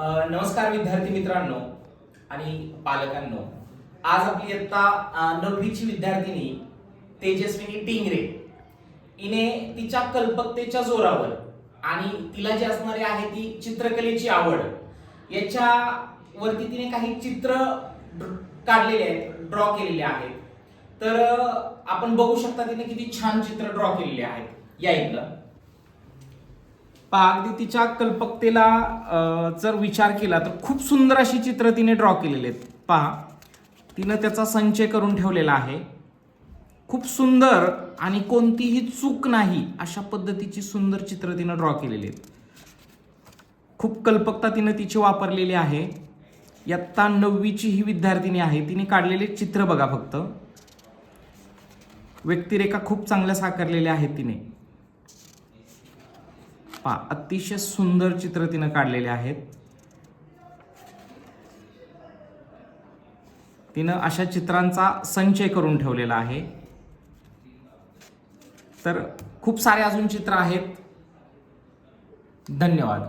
नमस्कार विद्यार्थी मित्रांनो आणि पालकांनो. आज आपली इयत्ता 9वीची विद्यार्थिनी तेजस्विनी टिंगरे हिने तिच्या कल्पकतेच्या जोरावर आणि तिला जी असणारी आहे ती चित्रकलेची आवड याच्यावरती तिने काही चित्र काढलेले आहेत, ड्रॉ केलेले आहेत. तर आपण बघू शकता तिने किती छान चित्र ड्रॉ केलेले आहेत. या इथलं पहा, अगदी तिच्या कल्पकतेला जर विचार केला तर खूप सुंदर अशी चित्र तिने ड्रॉ केलेली आहेत. पहा, तिनं त्याचा संचय करून ठेवलेला आहे. खूप सुंदर आणि कोणतीही चूक नाही अशा पद्धतीची सुंदर चित्र तिनं ड्रॉ केलेली आहेत. खूप कल्पकता तिनं तिची वापरलेली आहे. इयत्ता 9वीची ही विद्यार्थिनी आहे. तिने काढलेले चित्र बघा फक्त. व्यक्तिरेखा खूप चांगल्या साकारलेल्या आहेत तिने. पहा, अतिशय सुंदर चित्र तिनं काढलेले आहेत. तिनं अशा चित्रांचा संचय करून ठेवलेला आहे. तर खूप सारे अजून चित्र आहेत. धन्यवाद.